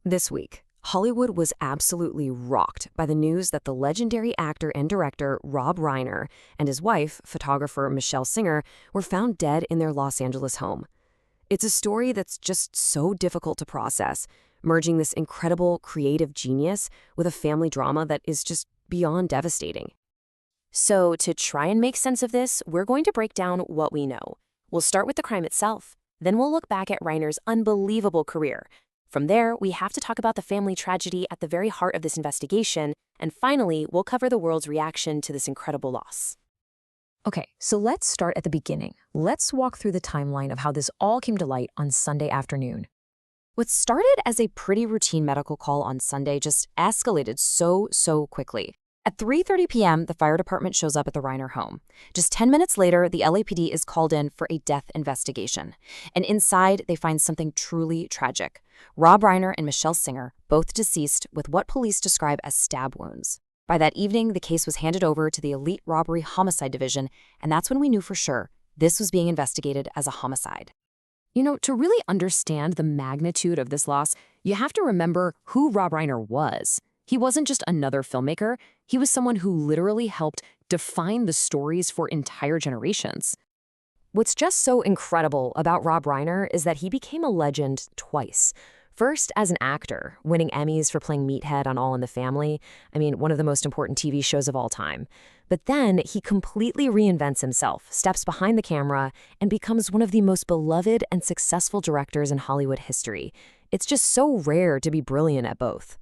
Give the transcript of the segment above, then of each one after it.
This week, Hollywood was absolutely rocked by the news that the legendary actor and director Rob Reiner and his wife, photographer Michele Singer, were found dead in their Los Angeles home. It's a story that's just so difficult to process, merging this incredible creative genius with a family drama that is just beyond devastating. So, to try and make sense of this, we're going to break down what we know. We'll start with the crime itself. Then we'll look back at Reiner's unbelievable career. From there, we have to talk about the family tragedy at the very heart of this investigation. And finally, we'll cover the world's reaction to this incredible loss. Okay, so let's start at the beginning. Let's walk through the timeline of how this all came to light on Sunday afternoon. What started as a pretty routine medical call on Sunday just escalated so quickly. At 3:30 p.m., the fire department shows up at the Reiner home. Just 10 minutes later, the LAPD is called in for a death investigation. And inside, they find something truly tragic. Rob Reiner and Michele Singer, both deceased with what police describe as stab wounds. By that evening, the case was handed over to the elite robbery homicide division, and that's when we knew for sure this was being investigated as a homicide. You know, to really understand the magnitude of this loss, you have to remember who Rob Reiner was. He wasn't just another filmmaker, he was someone who literally helped define the stories for entire generations. What's just so incredible about Rob Reiner is that he became a legend twice. First, as an actor, winning Emmys for playing Meathead on All in the Family, one of the most important TV shows of all time. But then he completely reinvents himself, steps behind the camera, and becomes one of the most beloved and successful directors in Hollywood history. It's just so rare to be brilliant at both.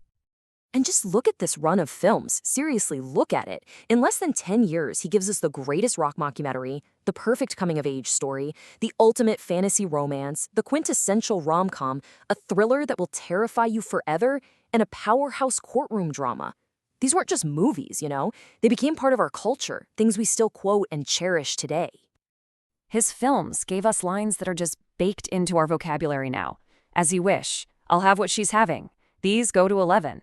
And just look at this run of films. Seriously, look at it. In less than 10 years, he gives us the greatest rock mockumentary, the perfect coming-of-age story, the ultimate fantasy romance, the quintessential rom-com, a thriller that will terrify you forever, and a powerhouse courtroom drama. These weren't just movies, you know? They became part of our culture, things we still quote and cherish today. His films gave us lines that are just baked into our vocabulary now. As you wish. I'll have what she's having. These go to 11.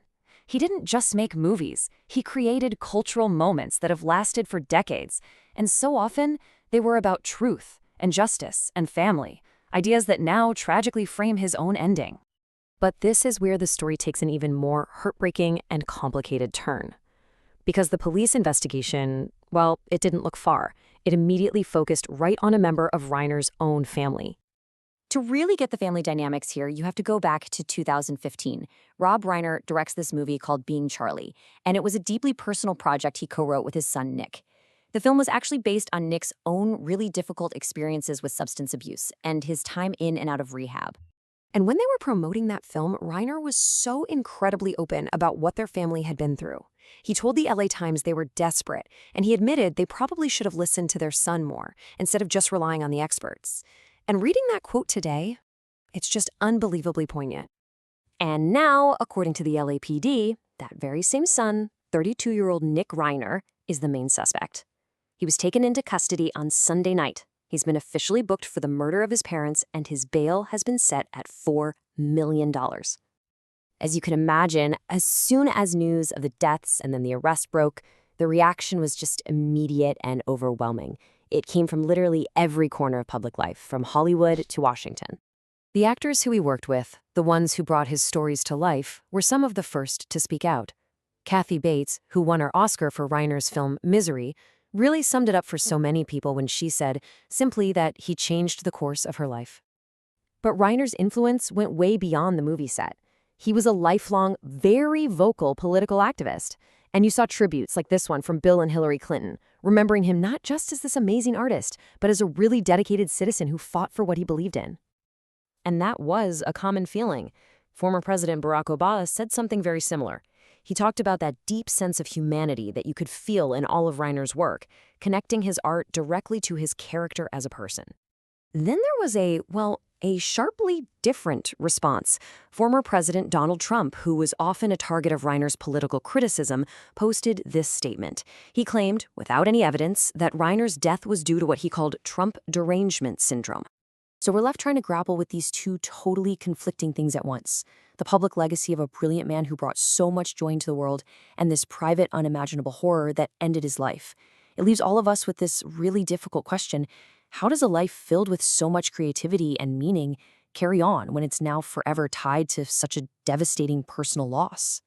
He didn't just make movies, he created cultural moments that have lasted for decades, and so often they were about truth and justice and family, ideas that now tragically frame his own ending. But this is where the story takes an even more heartbreaking and complicated turn. Because the police investigation, well, it didn't look far. It immediately focused right on a member of Reiner's own family. To really get the family dynamics here, you have to go back to 2015. Rob Reiner directs this movie called Being Charlie, and it was a deeply personal project he co-wrote with his son, Nick. The film was actually based on Nick's own really difficult experiences with substance abuse and his time in and out of rehab. And when they were promoting that film, Reiner was so incredibly open about what their family had been through. He told the LA Times they were desperate, and he admitted they probably should have listened to their son more, instead of just relying on the experts. And reading that quote today, it's just unbelievably poignant. And now, according to the LAPD, that very same son, 32-year-old Nick Reiner, is the main suspect. He was taken into custody on Sunday night. He's been officially booked for the murder of his parents, and his bail has been set at $4 million. As you can imagine, as soon as news of the deaths and then the arrest broke, the reaction was just immediate and overwhelming. It came from literally every corner of public life, from Hollywood to Washington. The actors who he worked with, the ones who brought his stories to life, were some of the first to speak out. Kathy Bates, who won her Oscar for Reiner's film Misery, really summed it up for so many people when she said simply that he changed the course of her life. But Reiner's influence went way beyond the movie set. He was a lifelong, very vocal political activist. And you saw tributes like this one from Bill and Hillary Clinton, remembering him not just as this amazing artist, but as a really dedicated citizen who fought for what he believed in. And that was a common feeling. Former President Barack Obama said something very similar. He talked about that deep sense of humanity that you could feel in all of Reiner's work, connecting his art directly to his character as a person. Then there was a sharply different response. Former President Donald Trump, who was often a target of Reiner's political criticism, posted this statement. He claimed, without any evidence, that Reiner's death was due to what he called Trump derangement syndrome. So we're left trying to grapple with these two totally conflicting things at once. The public legacy of a brilliant man who brought so much joy into the world, and this private, unimaginable horror that ended his life. It leaves all of us with this really difficult question. How does a life filled with so much creativity and meaning carry on when it's now forever tied to such a devastating personal loss?